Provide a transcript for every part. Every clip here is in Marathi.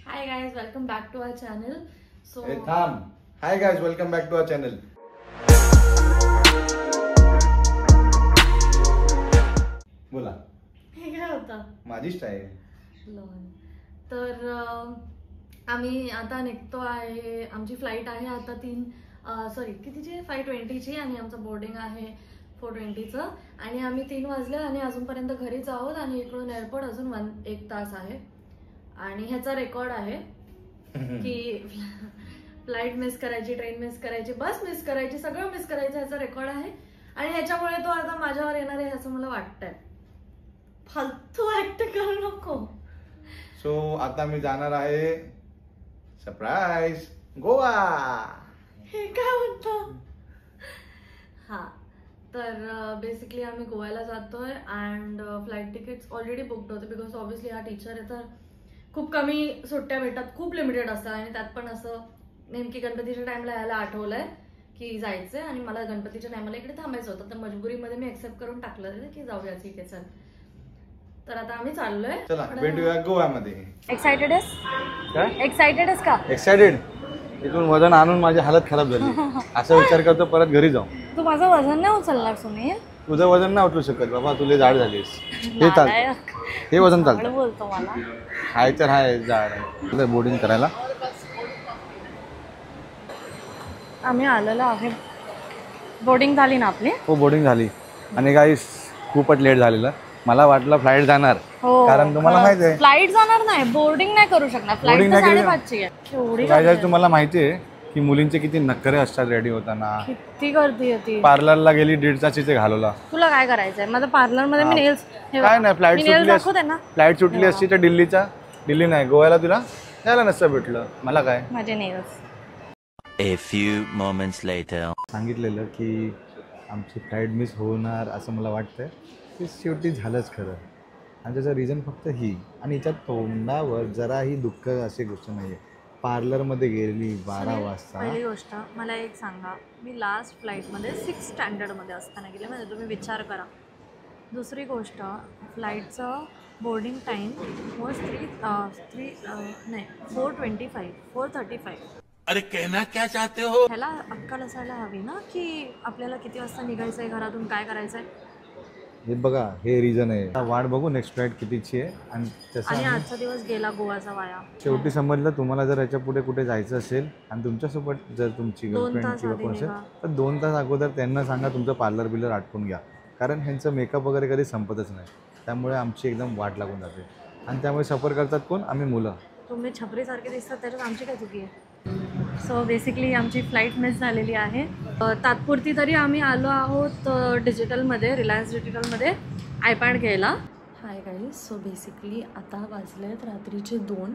Hi guys, welcome back to our channel. So Hey Tham. Hi guys, welcome back to our channel. बोला. हे काय होतं? माझी स्टाईल. तर आम्ही आता निघतो आहे. आमची फ्लाईट आहे आता कितीची 5:20ची आणि आमचं बोर्डिंग आहे 4:20चं आणि आम्ही 3 वाजले आणि अजूनपर्यंत घरीच आहोत आणि इकडून एअरपोर्ट अजून 1 तास आहे आणि ह्याचा रेकॉर्ड आहे की फ्लाईट मिस करायची, ट्रेन मिस करायची, बस मिस करायची, सगळं मिस करायचं ह्याचा रेकॉर्ड आहे आणि ह्याच्यामुळे तो आता माझ्यावर येणार आहे ह्याचं मला वाटतंय. फालतू ऍक्ट करू नको. सो आता मी जाणार आहे सरप्राईज गोवा. हे काय म्हणतो? हा तर बेसिकली आम्ही गोव्याला जातोय and flight tickets already booked होते बिकॉज ऑब्व्हियसली हा टीचर आहे तर खूप कमी सुट्ट्या भेटतात, खूप लिमिटेड असतात आणि त्यात पण असं नेमकी गणपतीच्या टाइमला यायला आठवलंय की जायचंय आणि मला गणपतीच्या टाइमला इकडे थांबायचं होतं तर मजबुरीमध्ये मी एक्सेप्ट करून टाकलं की जाऊया ठीक आहे चल. तर आता आम्ही चाललोय. चला भेटूया गोव्यामध्ये. एक्साइटेड आहेस? काय एक्साइटेड आहेस का? एक्साइटेड. इथून वजन आणून माझी हालत खराब झाली. असं विचार करतो परत घरी जाऊ. तू माझं वजन नाही उचलणार सुनील. तुझं वजन नाही उचलू शकत बाबा, तुला जाड झालीस. हे चालतं, हे वजन चालतं. बोलतो मला हाय तर हाय जाड आहे. बोर्डिंग करायला आम्ही आलेलो आहे. बोर्डिंग झाली ना आपली? हो बोर्डिंग झाली आणि गाईस खूपच लेट झालेलं. मला वाटलं फ्लाईट जाणार कारण तुम्हाला माहिती आहे फ्लाईट जाणार नाही, बोर्डिंग नाही करू शकणार. फ्लाईट 5:30ची आहे. काय तुम्हाला माहिती आहे की मुलींचे किती नखरे असतात रेडी होताना. किती गर्दी होती. पार्लरला गेली 1.5 तास तिथे घालवला. तुला काय करायचंय? माझं पार्लर मध्ये मी नेल्स काय नाही, फ्लाईट सुटली असती तर दिल्ली नाही गोव्याला तुला यायला नसतं भेटलं. मला काय माझे nails. A few moments later. सांगितलेलं की आमची फ्लाईट मिस होणार असं मला वाटतंय. ते शेवटी झालंच खरं आणि त्याचं रिझन फक्त ही आणि हिच्या तोंडावर जराही दुःख अशी गोष्ट नाही आहे. पार्लरमध्ये गेली 12 वाजता. पहिली गोष्ट मला एक सांगा, मी लास्ट फ्लाईटमध्ये 6 स्टँडर्डमध्ये असताना गेले म्हणजे तुम्ही विचार करा. दुसरी गोष्ट फ्लाईटचं बोर्डिंग टाईम वॉज 4:35. अरे कहना क्या चाहते हो? ह्याला अक्कल असायला हवी ना की आपल्याला किती वाजता निघायचं आहे घरातून, काय करायचं आहे. हे बघा हे रिझन आहे. वाट बघू नेक्स्ट फ्लाईट कितीची आहे आणि आजचा दिवस गेला गोवाचा वाया. शेवटी समजलं तुम्हाला जर याच्या पुढे कुठे जायचं असेल आणि तुमच्यासोबत जर तुमची गर्लफ्रेंड किंवा कोण असेल तर 2 तास अगोदर त्यांना सांगा तुमचं पार्लर बिलर आटपून घ्या कारण ह्यांचं मेकअप वगैरे कधी संपतच नाही. त्यामुळे आमची एकदम वाट लागून जाते आणि त्यामुळे सफर करतात कोण? आम्ही मुलं. तुम्ही छपरीसारखे दिसतात त्याच्यात आमची काय चुकी आहे? सो बेसिकली आमची फ्लाईट मिस झालेली आहे. तात्पुरती तरी आम्ही आलो आहोत डिजिटलमध्ये, रिलायन्स डिजिटलमध्ये आयपॅड घ्यायला. Hi guys. सो बेसिकली आता वाजलेत रात्रीचे 2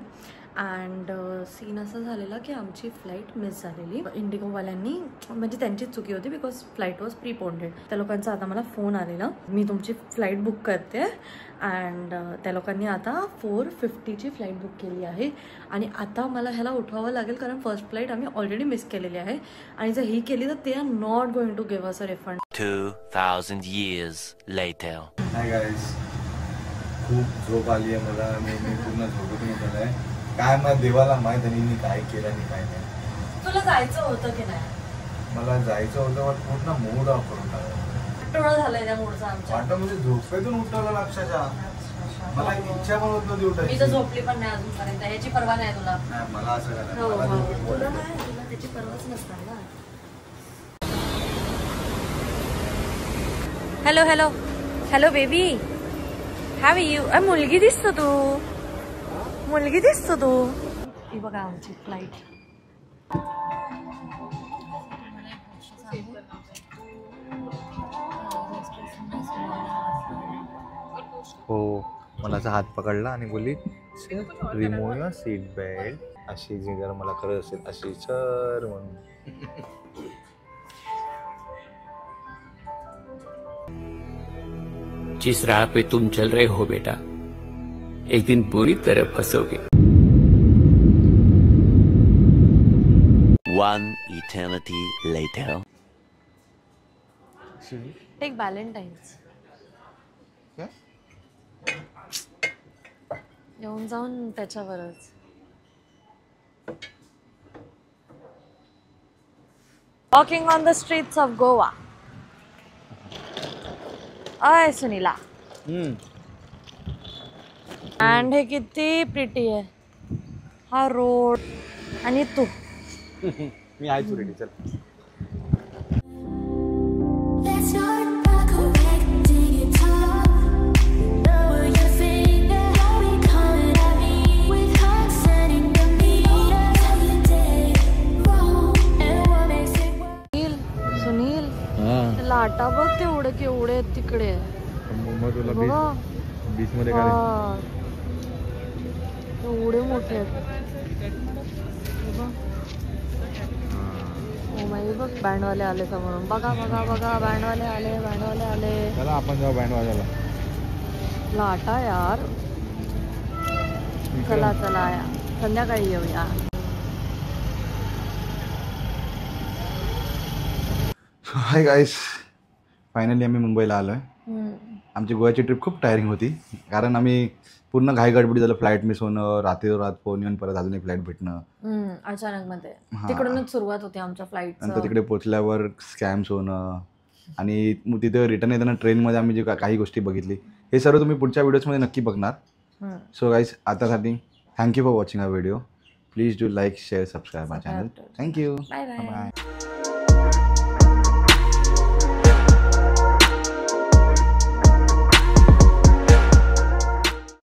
अँड सीन असं झालेला की आमची फ्लाईट मिस झालेली इंडिगोवाल्यांनी. म्हणजे त्यांचीच चुकी होती बिकॉज फ्लाईट वॉज प्रीपोंडेड. त्या लोकांचा आता मला फोन आलेला मी तुमची फ्लाईट बुक करते अँड त्या लोकांनी आता 4:50ची फ्लाईट बुक केली आहे आणि आता मला ह्याला उठवावं लागेल कारण फर्स्ट फ्लाईट आम्ही ऑलरेडी मिस केलेली आहे आणि जर ही केली तर ते are not going to give us a refund. 2000 years later. Hi guys. खूप झोप आली आहे मला. मी पूर्ण झोपून झालं आहे. काय मला देवाला माहीत आणि मी काय केलं आणि काय नाही. तुला जायचं होतं की नाही? मला जायचं होतं पण पूर्ण मूड ऑफ करून टाकला. टोळा झालाय त्या मूडचा आमच्या. वाटतं म्हणजे झोपेतून उठवलं अक्षरशः. मला इच्छा पण होत नव्हती उठायची. मी तर झोपली पण नाही अजूनपर्यंत. ह्याची पर्वा नाही तुला? नाही मला असं करायचं. तुला नाही, तुला त्याची पर्वाच नसणार ना. Hello hello hello baby, have you? मुलगी दिसतो तू, मुलगी दिसतो तू. ही बघा आमची फ्लाईट. हो मला असा हात पकडला आणि बोलली रिमूव्ह युअर सीट बेल्ट. अशी जी जर मला करत असेल अशी सर म्हणून. जिस राह पे तुम चल रहे हो बेटा, एक दिन पूरी तरह फंसोगे. One eternity later. Take Valentine's. येऊन जाऊन त्याच्यावरच. Walking on the streets of Goa. अय सुनीला. अँड हे किती प्रिटी आहे हा रोड. आणि तू मी आहे तू रेडी चल. Let's start by correcting it all. Lower your finger, don't be coming at me with hearts sending the meter. Tell your day wrong and what makes it work. Sunil ते लाटा बघ तेवढे केवढे आहेत तिकडे. मग तुला बघा बीच मध्ये काय हा. एवढे मोठे आहेत. बघा. ओ माय बघ बँडवाले आले समोरून. बघा बघा बघा बँडवाले आले बँडवाले आले. चला आपण जाऊ बँड वाजायला. लाटा यार. चला चला या संध्याकाळी येऊया. हाय गाईस, फायनली आम्ही मुंबईला आलो आहे. आमची गोव्याची ट्रिप खूप टायरिंग होती कारण आम्ही पूर्ण घाई गडबडी झालं. फ्लाईट मिस होणं, रात फोन येऊन परत अजून एक फ्लाईट भेटणं. अचानक मध्ये तिकडूनच सुरुवात होती आमच्या फ्लाईट. नंतर तिकडे पोचल्यावर स्कॅम्स होणं आणि मग तिथे रिटर्न येताना ट्रेनमध्ये आम्ही जे काही गोष्टी बघितली हे सर्व तुम्ही पुढच्या व्हिडिओजमध्ये नक्की बघणार. सो गाईस आतासाठी thank you for watching our video. Please do like share subscribe my channel. Thank you. Bye bye. Bye.